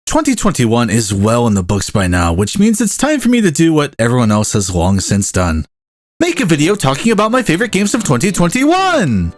2021 is well in the books by now, which means it's time for me to do what everyone else has long since done. Make a video talking about my favorite games of 2021!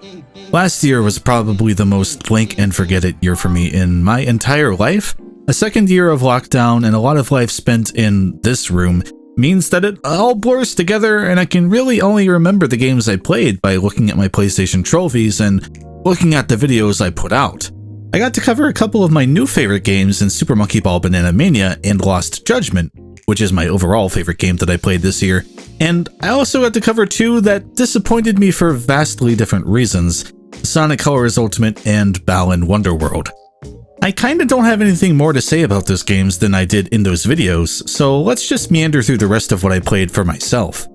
Last year was probably the most blink and forget it year for me in my entire life. A second year of lockdown and a lot of life spent in this room means that it all blurs together, and I can really only remember the games I played by looking at my PlayStation trophies and looking at the videos I put out. I got to cover a couple of my new favorite games in Super Monkey Ball Banana Mania and Lost Judgment, which is my overall favorite game that I played this year, and I also got to cover two that disappointed me for vastly different reasons: Sonic Colors Ultimate and Balan Wonderworld. I kinda don't have anything more to say about those games than I did in those videos, so let's just meander through the rest of what I played for myself.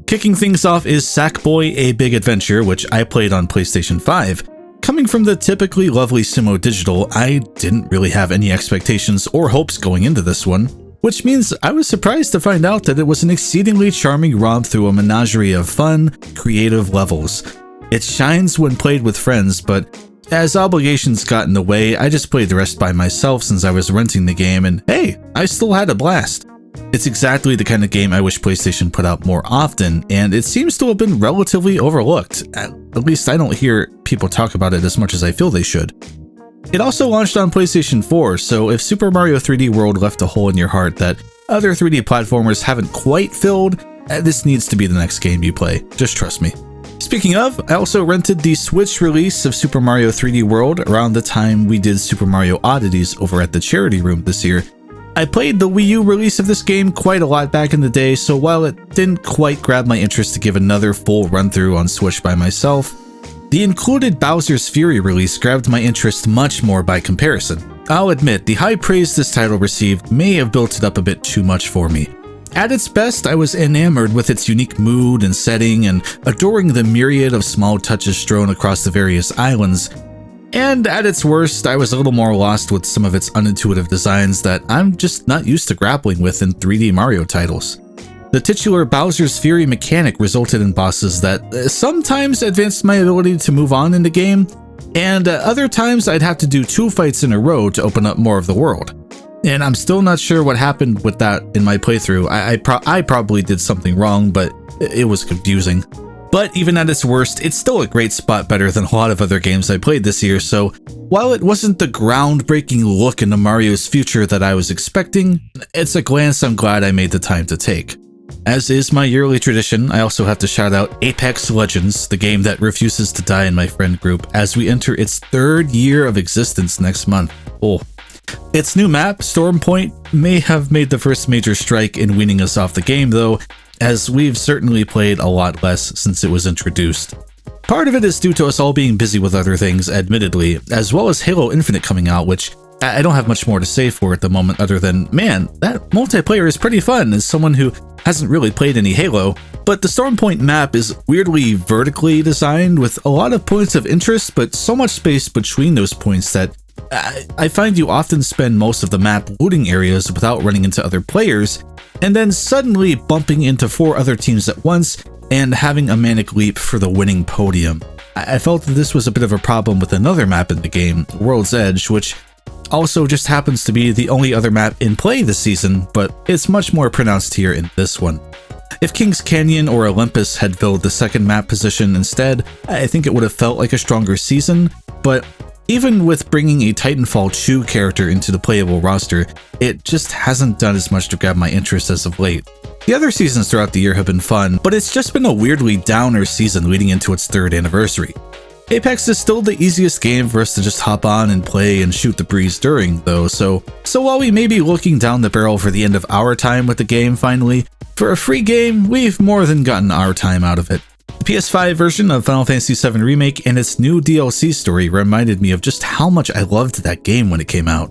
Kicking things off is Sackboy: A Big Adventure, which I played on PlayStation 5. Coming from the typically lovely Sumo Digital, I didn't really have any expectations or hopes going into this one, which means I was surprised to find out that it was an exceedingly charming romp through a menagerie of fun, creative levels. It shines when played with friends, but as obligations got in the way, I just played the rest by myself since I was renting the game, and hey, I still had a blast. It's exactly the kind of game I wish PlayStation put out more often, and it seems to have been relatively overlooked. At least I don't hear people talk about it as much as I feel they should. It also launched on PlayStation 4, so if Super Mario 3D World left a hole in your heart that other 3D platformers haven't quite filled, this needs to be the next game you play. Just trust me. Speaking of, I also rented the Switch release of Super Mario 3D World around the time we did Super Mario Oddities over at the Charity Room this year. I played the Wii U release of this game quite a lot back in the day, so while it didn't quite grab my interest to give another full run-through on Switch by myself, the included Bowser's Fury release grabbed my interest much more by comparison. I'll admit, the high praise this title received may have built it up a bit too much for me. At its best, I was enamored with its unique mood and setting and adoring the myriad of small touches strewn across the various islands. And at its worst, I was a little more lost with some of its unintuitive designs that I'm just not used to grappling with in 3D Mario titles. The titular Bowser's Fury mechanic resulted in bosses that sometimes advanced my ability to move on in the game, and other times I'd have to do 2 fights in a row to open up more of the world. And I'm still not sure what happened with that in my playthrough. I probably did something wrong, but it was confusing. But even at its worst, it's still a great spot better than a lot of other games I played this year, so while it wasn't the groundbreaking look into Mario's future that I was expecting, it's a glance I'm glad I made the time to take. As is my yearly tradition, I also have to shout out Apex Legends, the game that refuses to die in my friend group, as we enter its 3rd year of existence next month. Oh. Its new map, Storm Point, may have made the first major strike in weaning us off the game though, as we've certainly played a lot less since it was introduced. Part of it is due to us all being busy with other things, admittedly, as well as Halo Infinite coming out, which I don't have much more to say for at the moment other than, man, that multiplayer is pretty fun as someone who hasn't really played any Halo. But the Storm Point map is weirdly vertically designed with a lot of points of interest, but so much space between those points that I find you often spend most of the map looting areas without running into other players, and then suddenly bumping into 4 other teams at once and having a manic leap for the winning podium. I felt that this was a bit of a problem with another map in the game, World's Edge, which also just happens to be the only other map in play this season, but it's much more pronounced here in this one. If Kings Canyon or Olympus had filled the second map position instead, I think it would have felt like a stronger season, but even with bringing a Titanfall 2 character into the playable roster, it just hasn't done as much to grab my interest as of late. The other seasons throughout the year have been fun, but it's just been a weirdly downer season leading into its 3rd anniversary. Apex is still the easiest game for us to just hop on and play and shoot the breeze during, though, so while we may be looking down the barrel for the end of our time with the game finally, for a free game, we've more than gotten our time out of it. The PS5 version of Final Fantasy VII Remake and its new DLC story reminded me of just how much I loved that game when it came out.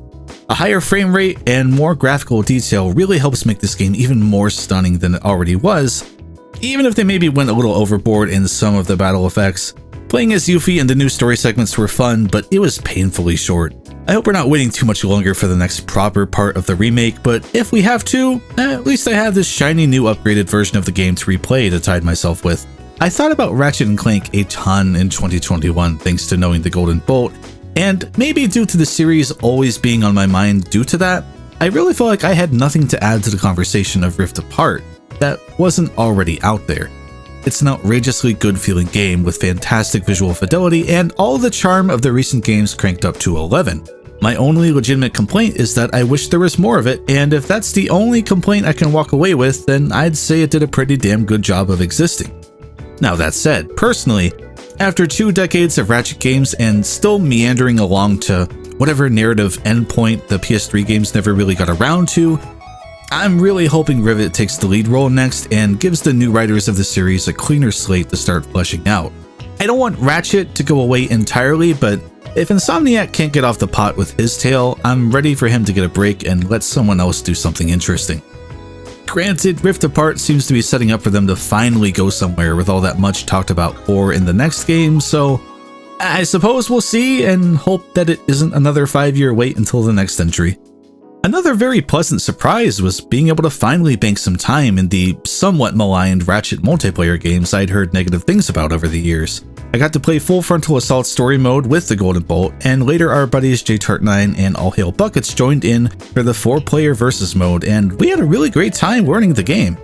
A higher frame rate and more graphical detail really helps make this game even more stunning than it already was, even if they maybe went a little overboard in some of the battle effects. Playing as Yuffie and the new story segments were fun, but it was painfully short. I hope we're not waiting too much longer for the next proper part of the remake, but if we have to, at least I have this shiny new upgraded version of the game to replay to tide myself with. I thought about Ratchet & Clank a ton in 2021 thanks to knowing the Golden Bolt, And maybe due to the series always being on my mind due to that, I really felt like I had nothing to add to the conversation of Rift Apart that wasn't already out there. It's an outrageously good feeling game with fantastic visual fidelity and all the charm of the recent games cranked up to 11. My only legitimate complaint is that I wish there was more of it, and if that's the only complaint I can walk away with, then I'd say it did a pretty damn good job of existing. Now that said, personally, after 2 decades of Ratchet games and still meandering along to whatever narrative endpoint the PS3 games never really got around to, I'm really hoping Rivet takes the lead role next and gives the new writers of the series a cleaner slate to start fleshing out. I don't want Ratchet to go away entirely, but if Insomniac can't get off the pot with his tale, I'm ready for him to get a break and let someone else do something interesting. Granted, Rift Apart seems to be setting up for them to finally go somewhere with all that much talked about lore in the next game, so I suppose we'll see and hope that it isn't another 5-year wait until the next entry. Another very pleasant surprise was being able to finally bank some time in the somewhat maligned Ratchet multiplayer games I'd heard negative things about over the years. I got to play Full Frontal Assault story mode with the Golden Bolt, and later our buddies JTart9 and All Hail Buckets joined in for the 4-player versus mode, and we had a really great time learning the game.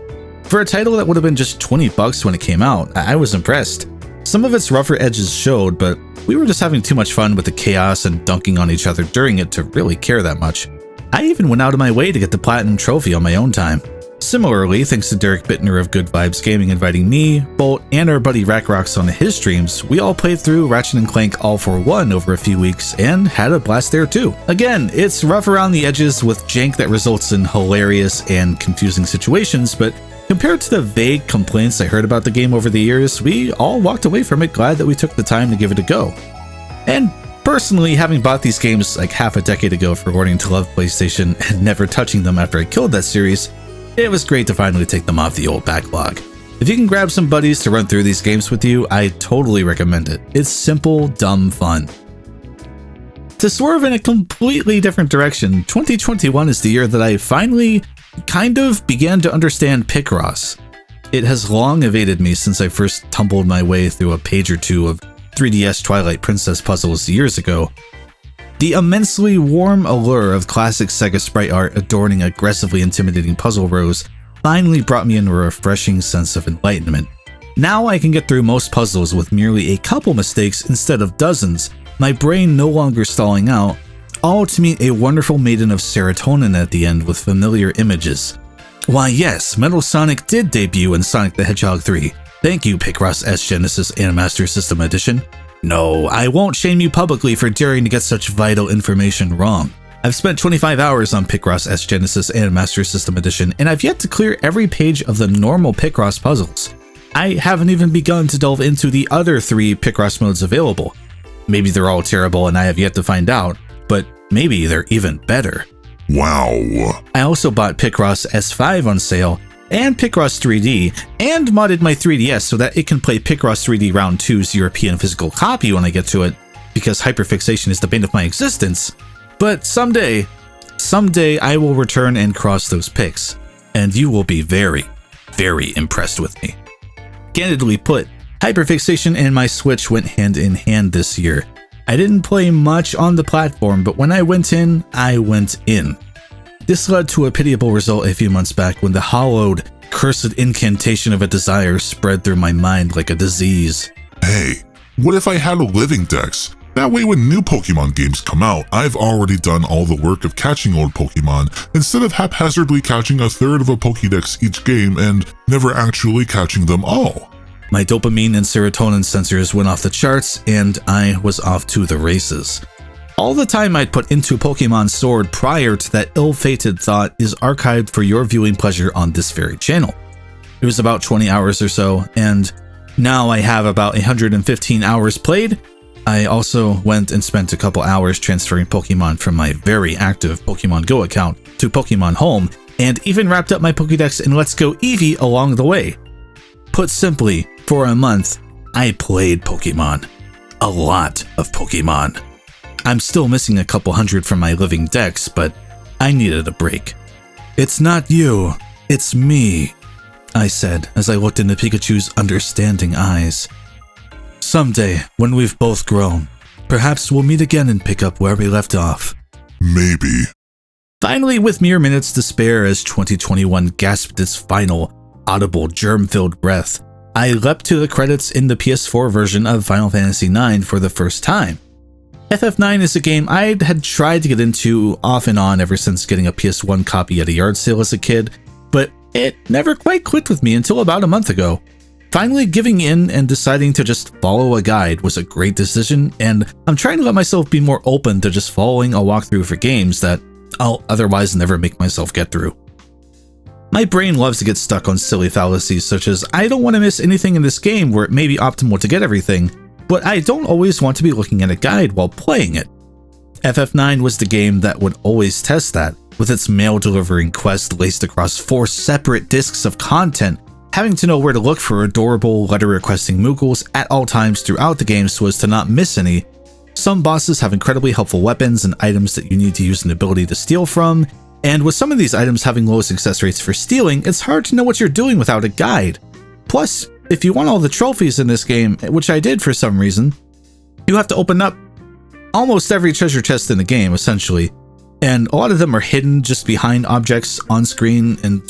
For a title that would have been just $20 when it came out, I was impressed. Some of its rougher edges showed, but we were just having too much fun with the chaos and dunking on each other during it to really care that much. I even went out of my way to get the Platinum Trophy on my own time. Similarly, thanks to Derek Bittner of Good Vibes Gaming inviting me, Bolt, and our buddy Rackrox on his streams, we all played through Ratchet & Clank All for One over a few weeks and had a blast there too. Again, it's rough around the edges with jank that results in hilarious and confusing situations, but compared to the vague complaints I heard about the game over the years, we all walked away from it glad that we took the time to give it a go. And personally, having bought these games like half a decade ago for learning to love PlayStation and never touching them after I killed that series, it was great to finally take them off the old backlog. If you can grab some buddies to run through these games with you, I totally recommend it. It's simple, dumb fun. To swerve in a completely different direction, 2021 is the year that I finally kind of began to understand Picross. It has long evaded me since I first tumbled my way through a page or two of 3DS Twilight Princess puzzles years ago. The immensely warm allure of classic Sega sprite art adorning aggressively intimidating puzzle rows finally brought me into a refreshing sense of enlightenment. Now I can get through most puzzles with merely a couple mistakes instead of dozens, my brain no longer stalling out, all to meet a wonderful maiden of serotonin at the end with familiar images. Why yes, Metal Sonic did debut in Sonic the Hedgehog 3. Thank you, Picross S Genesis and Master System Edition. No, I won't shame you publicly for daring to get such vital information wrong. I've spent 25 hours on Picross S Genesis and Master System Edition, and I've yet to clear every page of the normal Picross puzzles. I haven't even begun to delve into the other 3 Picross modes available. Maybe they're all terrible and I have yet to find out, but maybe they're even better. Wow. I also bought Picross S5 on sale, and Picross 3D, and modded my 3DS so that it can play Picross 3D Round 2's European physical copy when I get to it, because hyperfixation is the bane of my existence. But someday I will return and cross those pics, and you will be very, very impressed with me. Candidly put, hyperfixation and my Switch went hand in hand this year. I didn't play much on the platform, but when I went in, I went in. This led to a pitiable result a few months back when the hollowed, cursed incantation of a desire spread through my mind like a disease. Hey, what if I had a living dex? That way when new Pokemon games come out, I've already done all the work of catching old Pokemon, instead of haphazardly catching a third of a Pokédex each game and never actually catching them all. My dopamine and serotonin sensors went off the charts, and I was off to the races. All the time I'd put into Pokemon Sword prior to that ill-fated thought is archived for your viewing pleasure on this very channel. It was about 20 hours or so, and now I have about 115 hours played. I also went and spent a couple hours transferring Pokemon from my very active Pokemon Go account to Pokemon Home, and even wrapped up my Pokédex in Let's Go Eevee along the way. Put simply, for a month, I played Pokemon. A lot of Pokemon. I'm still missing a couple hundred from my living dex, but I needed a break. It's not you, it's me, I said as I looked into Pikachu's understanding eyes. Someday, when we've both grown, Perhaps we'll meet again and pick up where we left off. Maybe. Finally, with mere minutes to spare as 2021 gasped its final, audible, germ-filled breath, I leapt to the credits in the PS4 version of Final Fantasy IX for the first time. FF9 is a game I had tried to get into off and on ever since getting a PS1 copy at a yard sale as a kid, but it never quite clicked with me until about a month ago. Finally giving in and deciding to just follow a guide was a great decision, and I'm trying to let myself be more open to just following a walkthrough for games that I'll otherwise never make myself get through. My brain loves to get stuck on silly fallacies such as I don't want to miss anything in this game where it may be optimal to get everything, but I don't always want to be looking at a guide while playing it. FF9 was the game that would always test that, with its mail-delivering quest laced across 4 separate discs of content, having to know where to look for adorable letter-requesting Moogles at all times throughout the game so as to not miss any. Some bosses have incredibly helpful weapons and items that you need to use an ability to steal from, and with some of these items having low success rates for stealing, it's hard to know what you're doing without a guide. Plus, if you want all the trophies in this game, which I did for some reason, you have to open up almost every treasure chest in the game, essentially, and a lot of them are hidden just behind objects on screen, and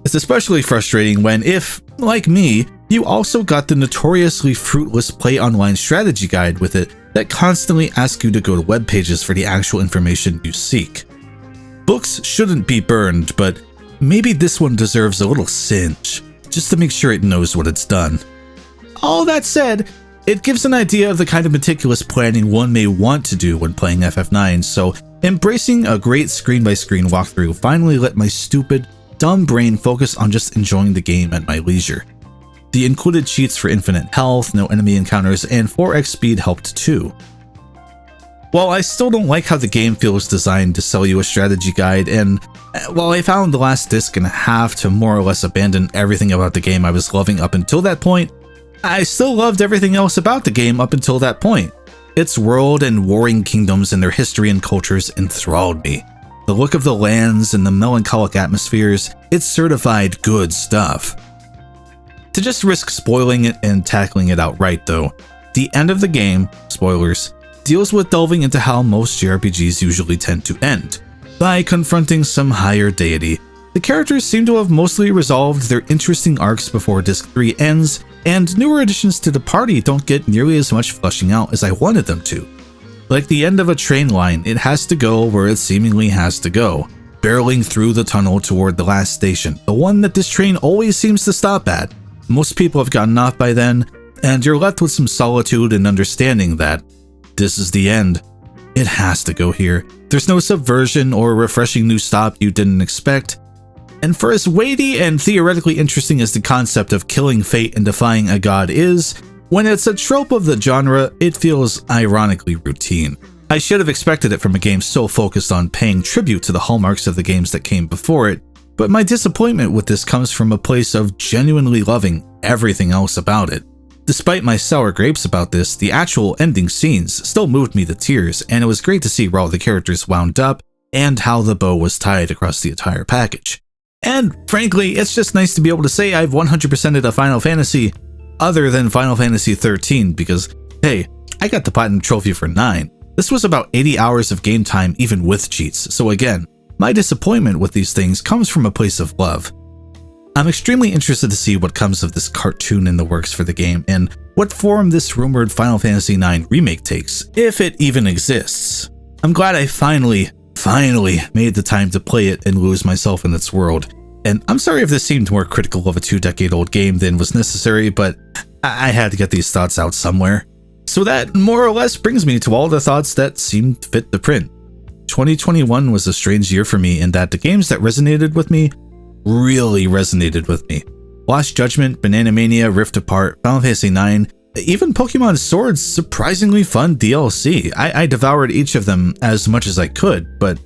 it's especially frustrating when, if, like me, you also got the notoriously fruitless Play Online strategy guide with it that constantly asks you to go to web pages for the actual information you seek. Books shouldn't be burned, but maybe this one deserves a little singe, just to make sure it knows what it's done. All that said, it gives an idea of the kind of meticulous planning one may want to do when playing FF9, so embracing a great screen-by-screen walkthrough finally let my stupid, dumb brain focus on just enjoying the game at my leisure. The included cheats for infinite health, no enemy encounters, and 4x speed helped too. While I still don't like how the game feels designed to sell you a strategy guide, and while I found the last disc and a half to more or less abandon everything about the game I was loving up until that point, I still loved everything else about the game up until that point. Its world and warring kingdoms and their history and cultures enthralled me. The look of the lands and the melancholic atmospheres, it's certified good stuff. To just risk spoiling it and tackling it outright though, the end of the game, spoilers, deals with delving into how most JRPGs usually tend to end. By confronting some higher deity, the characters seem to have mostly resolved their interesting arcs before Disc 3 ends, and newer additions to the party don't get nearly as much fleshing out as I wanted them to. Like the end of a train line, it has to go where it seemingly has to go, barreling through the tunnel toward the last station, the one that this train always seems to stop at. Most people have gotten off by then, and you're left with some solitude and understanding that this is the end. It has to go here. There's no subversion or refreshing new stop you didn't expect. And for as weighty and theoretically interesting as the concept of killing fate and defying a god is, when it's a trope of the genre, it feels ironically routine. I should have expected it from a game so focused on paying tribute to the hallmarks of the games that came before it, but my disappointment with this comes from a place of genuinely loving everything else about it. Despite my sour grapes about this, the actual ending scenes still moved me to tears, and it was great to see where all the characters wound up and how the bow was tied across the entire package. And frankly, it's just nice to be able to say I've 100%ed a Final Fantasy other than Final Fantasy XIII because, hey, I got the Platinum Trophy for 9. This was about 80 hours of game time even with cheats, so again, my disappointment with these things comes from a place of love. I'm extremely interested to see what comes of this cartoon in the works for the game and what form this rumored Final Fantasy IX remake takes, if it even exists. I'm glad I finally made the time to play it and lose myself in its world. And I'm sorry if this seemed more critical of a 2-decade-old game than was necessary, but I had to get these thoughts out somewhere. So that more or less brings me to all the thoughts that seemed fit the print. 2021 was a strange year for me in that the games that resonated with me really resonated with me. Lost Judgment, Banana Mania, Rift Apart, Final Fantasy IX, even Pokemon Sword's surprisingly fun DLC. I devoured each of them as much as I could, but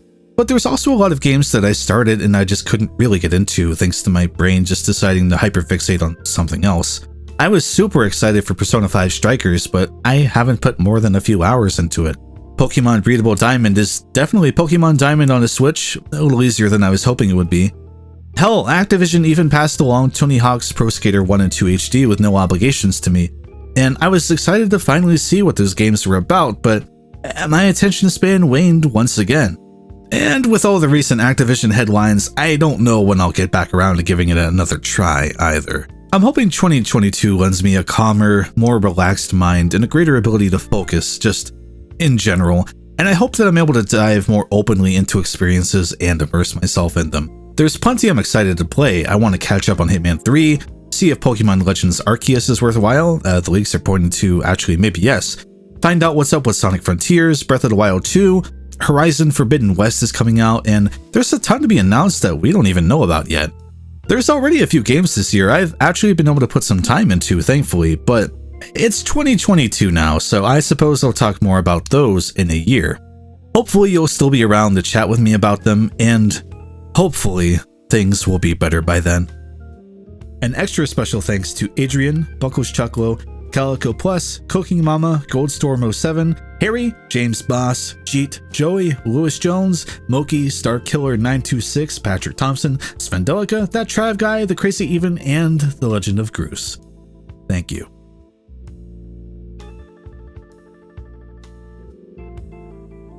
there was also a lot of games that I started and I just couldn't really get into thanks to my brain just deciding to hyperfixate on something else. I was super excited for Persona 5 Strikers, but I haven't put more than a few hours into it. Pokemon Breedable Diamond is definitely Pokemon Diamond on a Switch, a little easier than I was hoping it would be. Hell, Activision even passed along Tony Hawk's Pro Skater 1 and 2 HD with no obligations to me, and I was excited to finally see what those games were about, but my attention span waned once again. And with all the recent Activision headlines, I don't know when I'll get back around to giving it another try either. I'm hoping 2022 lends me a calmer, more relaxed mind and a greater ability to focus, just in general, and I hope that I'm able to dive more openly into experiences and immerse myself in them. There's plenty I'm excited to play. I want to catch up on Hitman 3, see if Pokemon Legends Arceus is worthwhile, the leaks are pointing to actually maybe yes, find out what's up with Sonic Frontiers, Breath of the Wild 2, Horizon Forbidden West is coming out, and there's a ton to be announced that we don't even know about yet. There's already a few games this year I've actually been able to put some time into, thankfully, but it's 2022 now, so I suppose I'll talk more about those in a year. Hopefully you'll still be around to chat with me about them, and hopefully things will be better by then. An extra special thanks to Adrian, Buckles Chucklo, Calico Plus, Cooking Mama, Goldstorm07, Harry, James Boss, Jeet, Joey, Lewis Jones, Moki, Starkiller926, Patrick Thompson, Svendelica, That Trav Guy, The Crazy Even, and The Legend of Groose. Thank you.